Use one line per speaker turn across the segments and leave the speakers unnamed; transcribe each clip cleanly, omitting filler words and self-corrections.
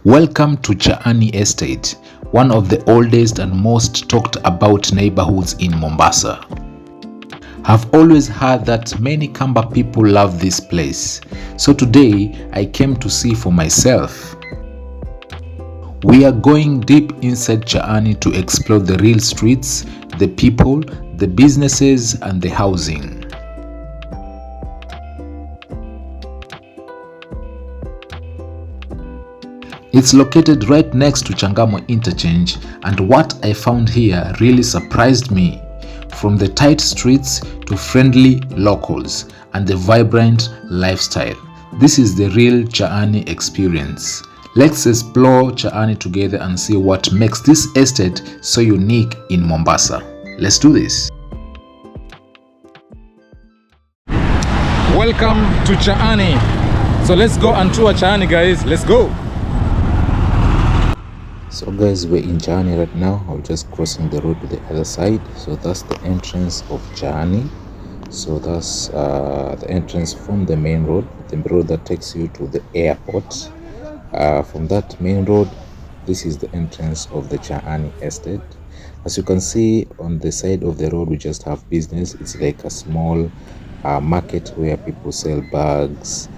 Welcome to Chaani Estate, one of the oldest and most talked about neighborhoods in Mombasa. I've always heard that many Kamba people love this place, so today I came to see for myself. We are going deep inside Chaani to explore the real streets, the people, the businesses and the housing. It's located right next to Changamwe Interchange, and what I found here really surprised me. From the tight streets to friendly locals and the vibrant lifestyle. This is the real Chaani experience. Let's explore Chaani together and see what makes this estate so unique in Mombasa. Let's do this.
Welcome to Chaani. So let's go and tour Chaani, guys. Let's go.
So guys, we're in Jani right now. I'm just crossing the road to the other side. So that's the entrance of Jani. So that's the entrance from the main road, the road that takes you to the airport. From that main road, this is the entrance of the Chaani Estate. As you can see on the side of the road, we just have business. It's like a small market where people sell bags,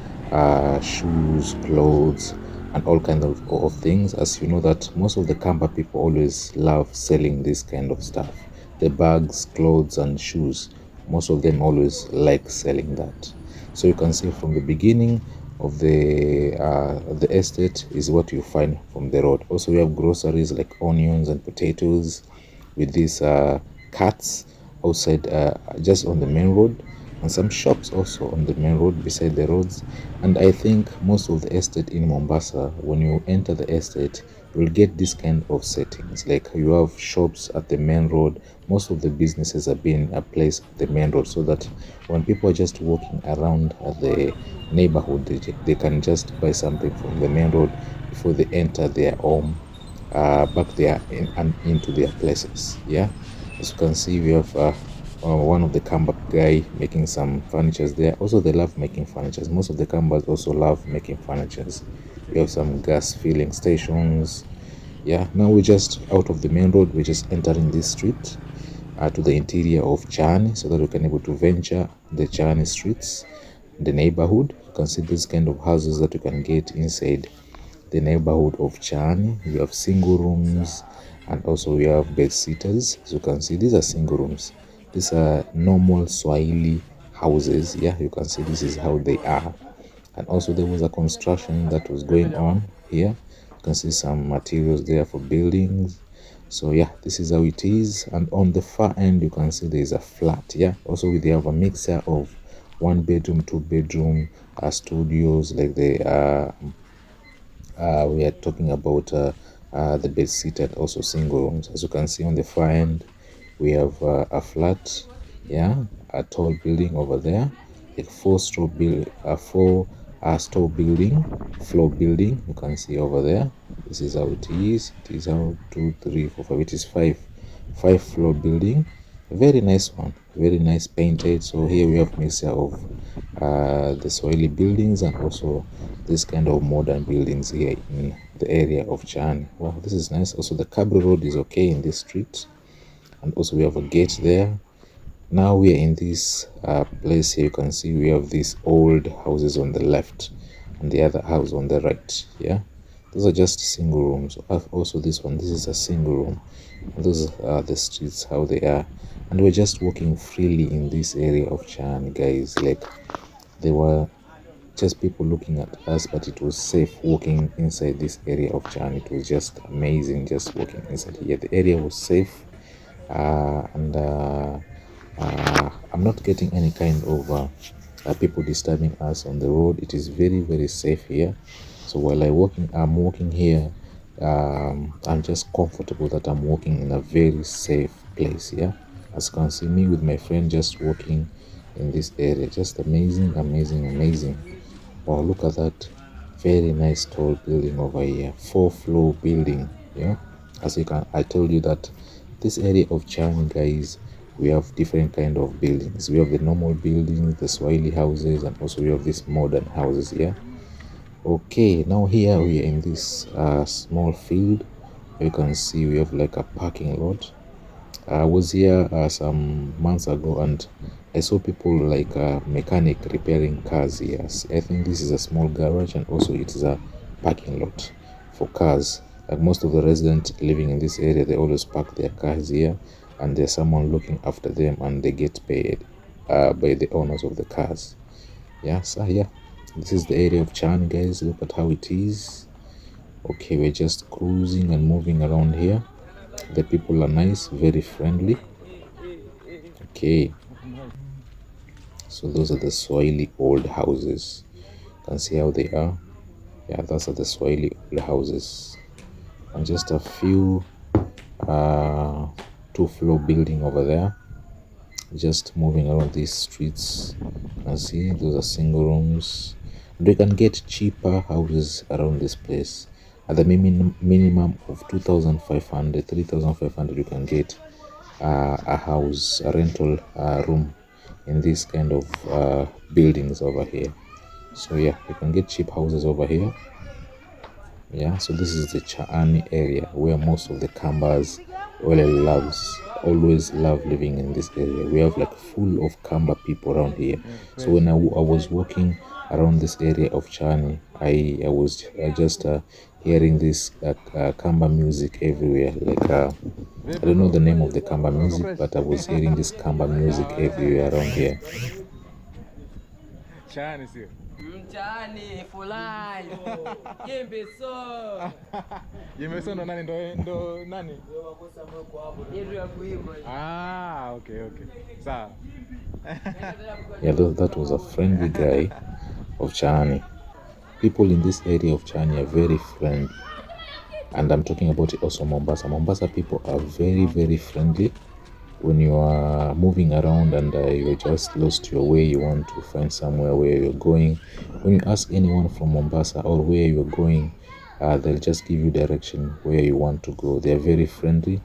shoes, clothes, and all kinds of things. As you know that most of the Kamba people always love selling this kind of stuff, the bags, clothes and shoes. Most of them always like selling that. So you can see from the beginning of the estate is what you find from the road. Also we have groceries like onions and potatoes with these carts outside just on the main road, and some shops also on the main road beside the roads. And I think most of the estate in Mombasa, when you enter the estate, you'll get this kind of settings, like you have shops at the main road. Most of the businesses are being placed at the main road, so that when people are just walking around the neighborhood, they can just buy something from the main road before they enter their home, back there and into their places. Yeah, as you can see, we have one of the Kamba guy making some furnitures there. Also they love making furnitures. Most of the Kambas also love making furnitures. We have some gas filling stations. Yeah, now we're just out of the main road. We're just entering this street to the interior of Jani, so that we can able to venture the Jani streets, the neighborhood. You can see this kind of houses that you can get inside the neighborhood of Jani. We have single rooms, and also we have bed sitters. As you can see, these are single rooms. These are normal Swahili houses. Yeah, you can see this is how they are. And also there was a construction that was going on here. You can see some materials there for buildings. So yeah, this is how it is. And on the far end you can see there is a flat. Yeah, also we have a mixture of 1 bedroom, 2 bedroom studios, like the we are talking about the bed sitter, and also single rooms. As you can see on the far end, we have a flat, yeah, a tall building over there, a four-store building, floor building. You can see over there. This is how it is. It is how 2, 3, 4, 5. It is five floor building. A very nice one, very nice painted. So here we have mixture of the Swahili buildings and also this kind of modern buildings here in the area of Jani. Wow, this is nice. Also the Cabri road is okay in this street. And also we have a gate there. Now we are in this place here. You can see we have these old houses on the left and the other house on the right. Yeah, those are just single rooms. Also this one, this is a single room. And those are the streets how they are. And we're just walking freely in this area of Chaani, guys. Like there were just people looking at us, but it was safe walking inside this area of Chaani. It was just amazing just walking inside here. The area was safe. I'm not getting any kind of people disturbing us on the road. It is very, very safe here. So while I'm walking here, I'm just comfortable that I'm walking in a very safe place. Yeah, as you can see me with my friend just walking in this area. Just amazing, amazing, amazing. Wow, look at that very nice tall building over here, 4-floor building. Yeah, as you can, I told you that this area of Chani, guys, we have different kind of buildings. We have the normal buildings, the Swahili houses, and also we have these modern houses here. Okay, now here we are in this small field. You can see we have like a parking lot. I was here some months ago and I saw people like mechanic repairing cars here. I think this is a small garage and also it is a parking lot for cars. Like most of the residents living in this area, they always park their cars here and there's someone looking after them and they get paid by the owners of the cars. Yeah, so yeah, this is the area of Chaani, guys. Look at how it is. Okay, we're just cruising and moving around here. The people are nice, very friendly. Okay, so those are the soily old houses. You can see how they are. Yeah, those are the soily old houses. And just a few two-floor building over there. Just moving around these streets. You can see those are single rooms. And you can get cheaper houses around this place. At the minimum of 2,500, 3,500, you can get a house, a rental room in these kind of buildings over here. So yeah, you can get cheap houses over here. Yeah, so this is the Chaani area where most of the Kambas always love living in this area. We have like full of Kamba people around here. So when I was walking around this area of Chaani, I was just hearing this Kamba music everywhere. Like I don't know the name of the Kamba music, but I was hearing this Kamba music everywhere around here.
Chaani sio?
Jani fulai. Jembe so.
Jembe so ndo nani ndo nani?
Yetu ya kuimba.
Okay. Sawa.
Yeah, that was a friendly guy of Chaani. People in this area of Chaani are very friendly. And I'm talking about it also Mombasa. Mombasa people are very, very friendly. When you are moving around and you're just lost your way, you want to find somewhere where you're going. When you ask anyone from Mombasa or where you're going, they'll just give you direction where you want to go. They're very friendly.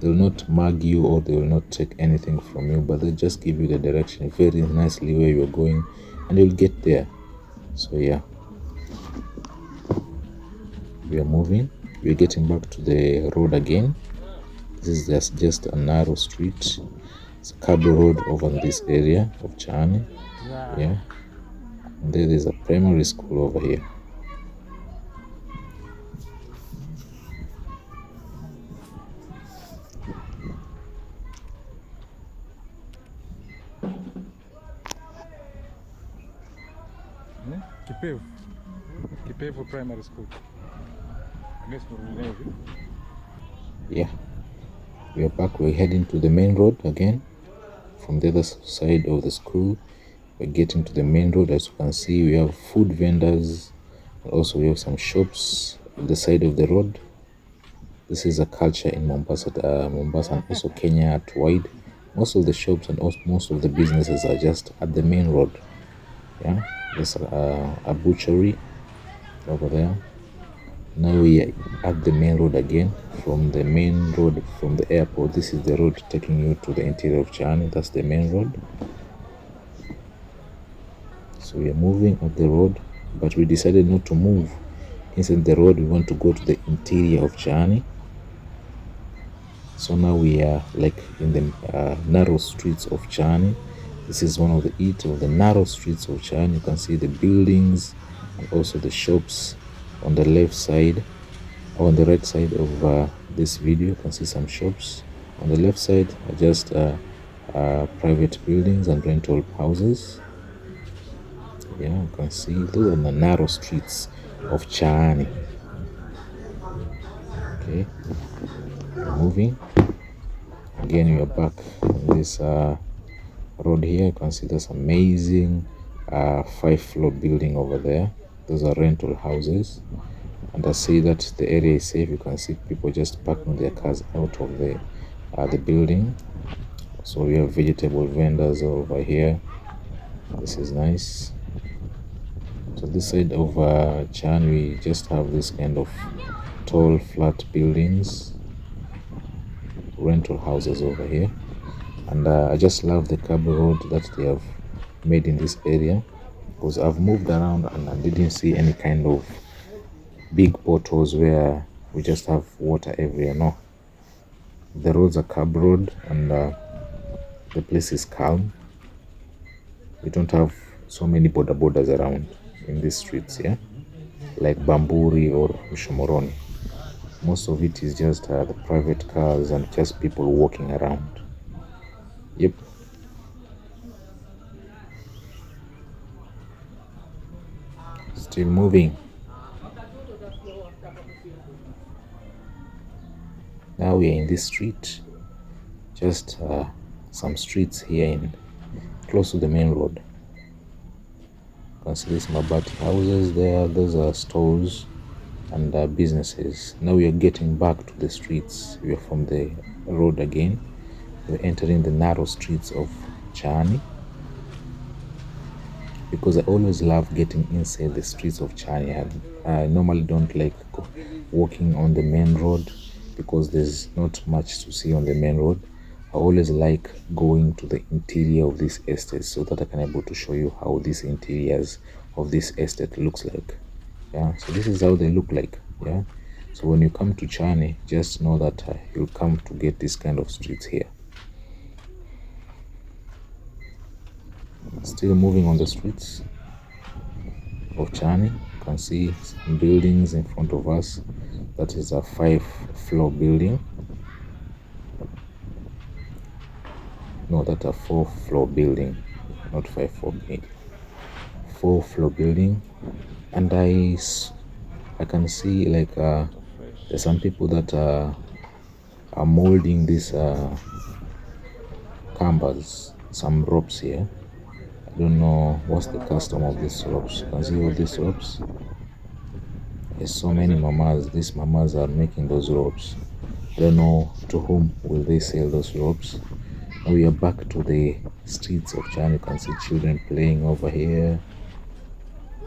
They'll not mug you or they will not take anything from you, but they'll just give you the direction very nicely where you're going and you'll get there. So yeah, we are moving. We're getting back to the road again. This is just a narrow street. It's a cable road over this area of Chaani. Yeah. And there's a primary school over here.
Kipevu primary school.
Yeah. We are back. We're heading to the main road again. From the other side of the school, we're getting to the main road. As you can see, we have food vendors. Also, we have some shops on the side of the road. This is a culture in Mombasa, and also Kenya at wide. Most of the shops and also most of the businesses are just at the main road. Yeah, there's a butchery over there. Now we are at the main road again. From the main road from the airport, this is the road taking you to the interior of Chaani. That's the main road. So we are moving up the road, but we decided not to move inside the road. We want to go to the interior of Jani. So now we are like in the narrow streets of Jani. This is one of the narrow streets of Jani. You can see the buildings and also the shops on the left side. On the right side of this video, you can see some shops. On the left side are just private buildings and rental houses. Yeah, you can see those are the narrow streets of Chaani. Okay, moving again, we are back on this road here. You can see this amazing 5-floor building over there. Those are rental houses, and I say that the area is safe. You can see people just parking their cars out of the building. So we have vegetable vendors over here. This is nice. So this side of Chan, we just have this kind of tall flat buildings, rental houses over here. And I just love the cable road that they have made in this area. because I've moved around and I didn't see any kind of big potholes where we just have water everywhere. No, the roads are curb road, and the place is calm. We don't have so many borders around in these streets, yeah, like Bamburi or Ushomoroni. Most of it is just the private cars and just people walking around. Yep. Still moving. Now we are in this street, just some streets here in close to the main road. You can see these Mabati houses there. Those are stores and businesses. Now we are getting back to the streets. We are from the road again. We're entering the narrow streets of Chaani, because I always love getting inside the streets of Chaani. I normally don't like walking on the main road because there's not much to see on the main road. I always like going to the interior of this estate so that I can able to show you how these interiors of this estate looks like. Yeah, so this is how they look like. Yeah, so when you come to Chaani, just know that you'll come to get this kind of streets here. Still moving on the streets of Chaani. You can see some buildings in front of us. That is a 5-floor building. No, that's a 4-floor building, not 5-floor building. 4-floor building, and I can see like there's some people that are molding these Kambas, some ropes here. I don't know what's the custom of these ropes. You can see all these ropes. There's so many mamas. These mamas are making those ropes. I don't know to whom will they sell those ropes. Now we are back to the streets of Chaani. You can see children playing over here.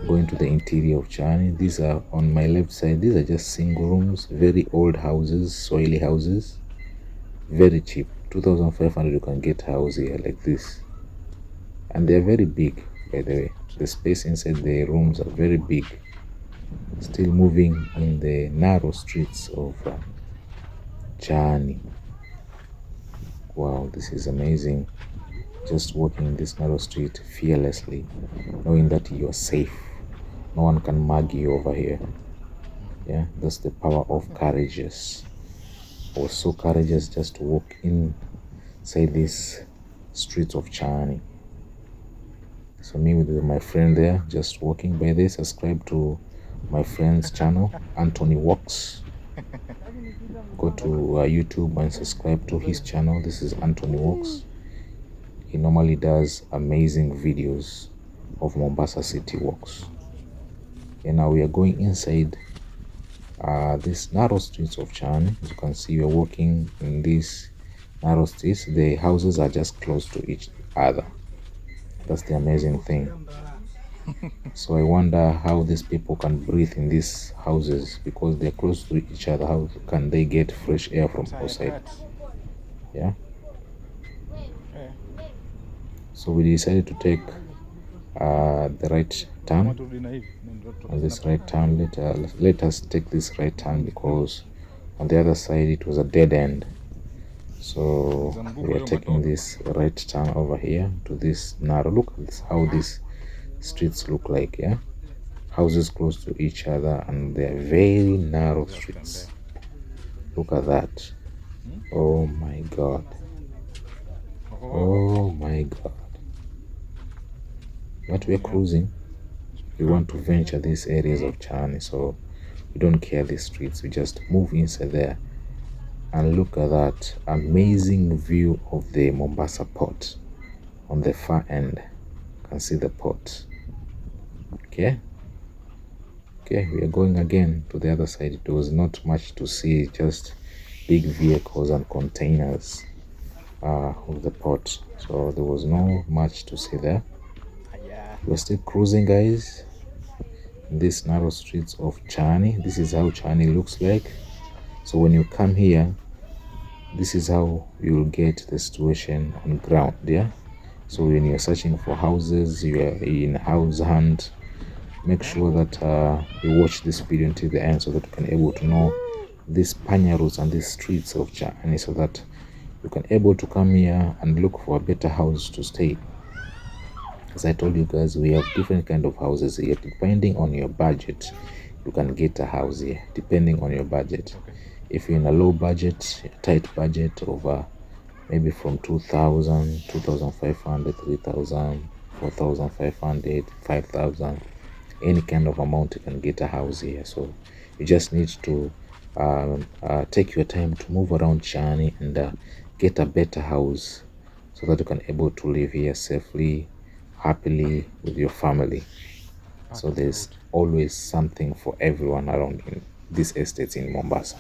Going to the interior of Chaani. These are on my left side. These are just single rooms, very old houses, soily houses, very cheap. 2,500 you can get a house here like this, and they're very big, by the way. The space inside the rooms are very big. Still moving in the narrow streets of Jani. Wow, this is amazing. Just walking in this narrow street fearlessly, knowing that you are safe. No one can mug you over here. Yeah, that's the power of courageous. I was so courageous just to walk inside these streets of Chaani. So me with my friend there, just walking by this. Subscribe to my friend's channel, Anthony Walks. Go to YouTube and subscribe to his channel. This is Anthony Walks. He normally does amazing videos of Mombasa city walks. And now we are going inside these narrow streets of Chaani. As you can see, we are walking in these narrow streets. The houses are just close to each other. That's the amazing thing. So I wonder how these people can breathe in these houses, because they're close to each other. How can they get fresh air from outside? Yeah. So we decided to take the right turn. On this right turn, let us take this right turn, because on the other side it was a dead end. So we are taking this right turn over here to this narrow. Look at how these streets look like. Yeah, houses close to each other, and they're very narrow streets. Look at that. Oh my god. Oh my god. But we're cruising. We want to venture these areas of Chaani, so we don't care the streets. We just move inside there. And look at that amazing view of the Mombasa port on the far end. You can see the port. Okay, we are going again to the other side. There was not much to see, just big vehicles and containers of the port, so there was no much to see there. We're still cruising, guys, in these narrow streets of Chaani. This is how Chaani looks like. So when you come here, this is how you'll get the situation on ground. Yeah, So when you're searching for houses, you are in house hunt, make sure that you watch this video until the end so that you can able to know these panyaros and these streets of Jani, so that you can able to come here and look for a better house to stay. As I told you guys, we have different kind of houses here. Depending on your budget, you can get a house here depending on your budget. If you're in a low budget, tight budget of maybe from 2,000, 2,500, 3,000, 4,500, 5,000, any kind of amount, you can get a house here. So you just need to take your time to move around Chani and get a better house so that you can able to live here safely, happily with your family. So there's always something for everyone around in these estates in Mombasa,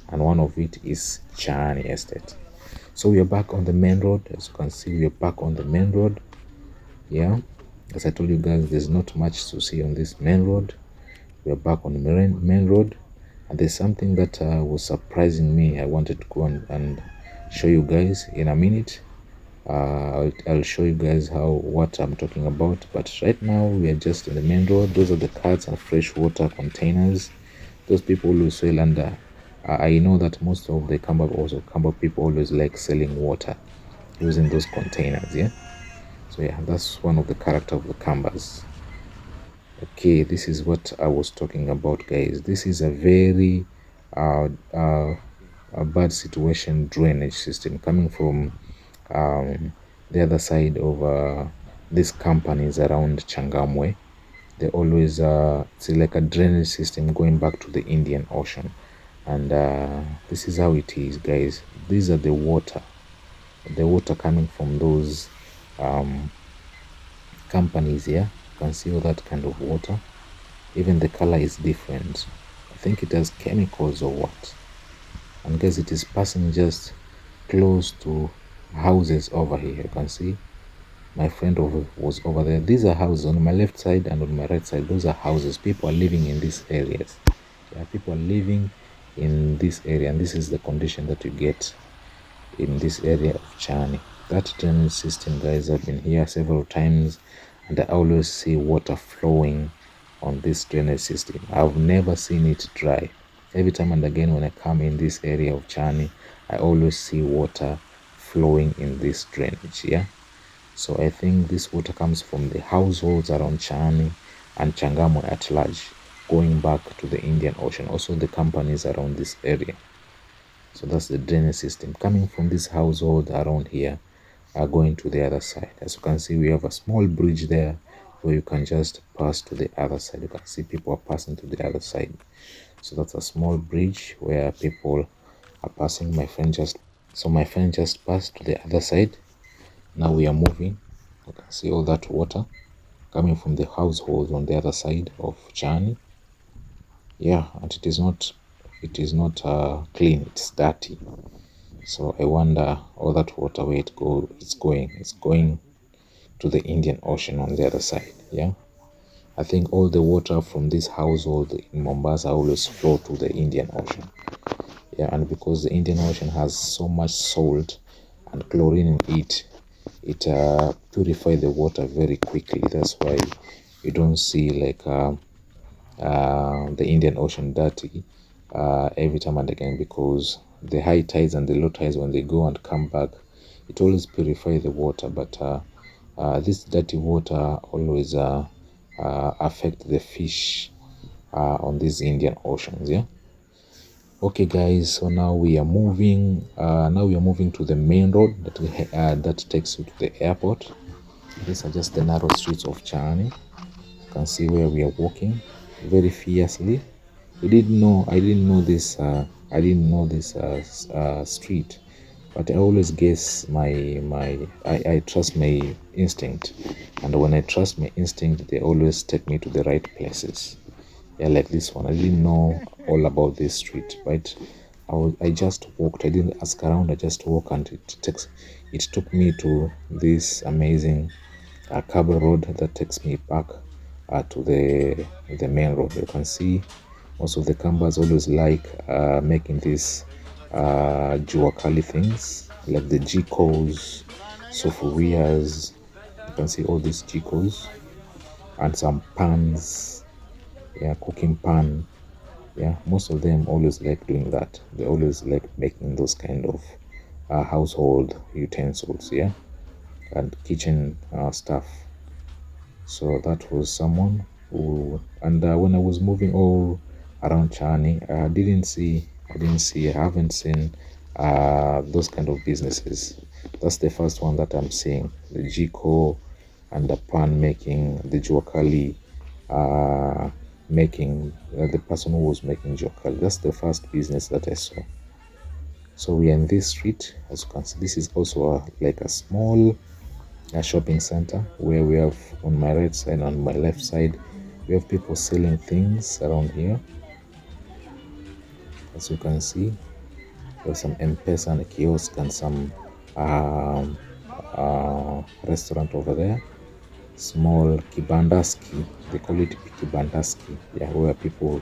and one of it is Chaani Estate. So we are back on the main road. As you can see, we are back on the main road. Yeah, as I told you guys, there's not much to see on this main road. We are back on the main road, and there's something that was surprising me. I wanted to go and show you guys in a minute. I'll show you guys what I'm talking about, but right now we are just in the main road. Those are the carts and fresh water containers. Those people who sell, and I know that most of the Kamba people always like selling water using those containers. Yeah, so yeah, that's one of the character of the Kambas. Okay, this is what I was talking about, guys. This is a very a bad situation drainage system coming from the other side of these companies around Changamwe. They always it's like a drainage system going back to the Indian Ocean, and this is how it is, guys. These are the water coming from those companies here. You can see all that kind of water. Even the color is different. I think it has chemicals or what. And guys, it is passing just close to houses over here. You can see my friend was over there. These are houses on my left side and on my right side. Those are houses. People are living in these areas. Yeah, people are living in this area, and this is the condition that you get in this area of Chani. That drainage system, guys, I've been here several times, and I always see water flowing on this drainage system. I've never seen it dry. Every time and again when I come in this area of Chani, I always see water flowing in this drainage. Yeah, so I think this water comes from the households around Chani and Changamwe at large, going back to the Indian Ocean, also the companies around this area. So that's the drainage system coming from this household around here, are going to the other side. As you can see, we have a small bridge there where you can just pass to the other side. You can see people are passing to the other side. So that's a small bridge where people are passing. My friend just passed to the other side. Now we are moving. You can see all that water coming from the household on the other side of Jani. Yeah, and it is not clean, it's dirty. So I wonder all that water where it's going to the Indian Ocean on the other side. Yeah, I think all the water from this household in Mombasa always flow to the Indian Ocean. Yeah, and because the Indian Ocean has so much salt and chlorine in it, it purifies the water very quickly. That's why you don't see like the Indian Ocean dirty every time and again, because the high tides and the low tides, when they go and come back, it always purifies the water. But this dirty water always affect the fish on these Indian Oceans. Yeah. Okay, guys. So now we are moving. To the main road that takes you to the airport. These are just the narrow streets of Chani. You can see where we are walking very fiercely. I didn't know this. I didn't know this street, but I always guess I trust my instinct, and when I trust my instinct, they always take me to the right places. Yeah, like this one. I didn't know all about this street, but I just walked. I didn't ask around. I just walked, and it took me to this amazing cable road that takes me back to the main road. You can see most of the Kambas always like making these juakali things like the G-codes. sufurias. You can see all these chicos and some pans, yeah, cooking pan. Yeah, most of them always like doing that. They always like making those kind of household utensils, yeah, and kitchen stuff. So that was someone who, and when I was moving all around Chaani, I haven't seen those kind of businesses. That's the first one that I'm seeing, the jiko and the pan making, the juakali making, the person who was making juakali. That's the first business that I saw. So we are in this street. As you can see, this is also like a small shopping center where we have, on my right side and on my left side, we have people selling things around here. As you can see, there's some mpesa and a kiosk and some restaurant over there, small kibandaski, they call it kibandaski, yeah, where people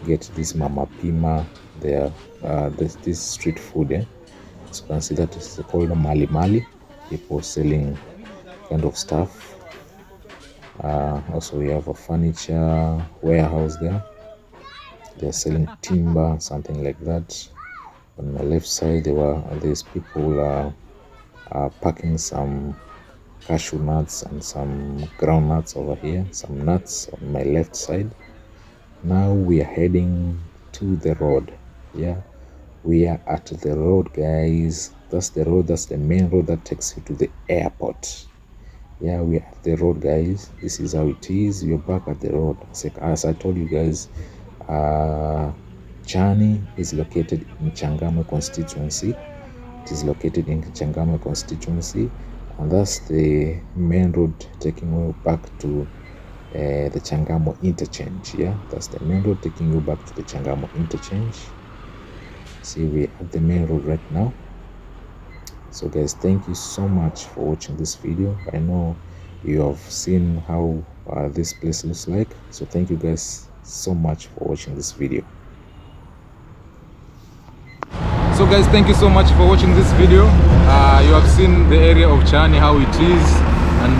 get this mama pima, this street food, yeah. So you can see that is called mali mali, people selling kind of stuff. Also we have a furniture warehouse there, they're selling timber, something like that. On my left side there's people packing some cashew nuts and some ground nuts over here, some nuts on my left side. Now we are heading to the road. Yeah, we are at the road, guys. That's the road, that's the main road that takes you to the airport. Yeah, we are at the road, guys. This is how it is. We're back at the road. As I told you guys, Jani is located in Changamwe constituency. It is located in Changamwe constituency, and that's the main road taking you back to the Changamwe Interchange. Yeah, that's the main road taking you back to the Changamwe Interchange. See, we're at the main road right now. So guys, thank you so much for watching this video. I know you have seen how this place looks like, so thank you guys so much for watching this video.
So guys, thank you so much for watching this video. You have seen the area of Chaani, how it is, and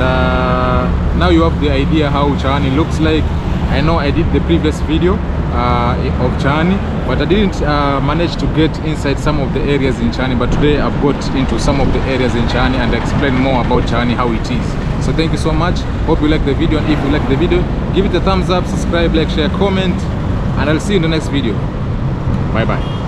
now you have the idea how Chaani looks like. I know I did the previous video of Chaani, but I didn't manage to get inside some of the areas in Chaani, but today I've got into some of the areas in Chaani and explain more about Chaani, how it is. So thank you so much. Hope you like the video, and if you like the video, give it a thumbs up, subscribe, like, share, comment, and I'll see you in the next video. Bye bye.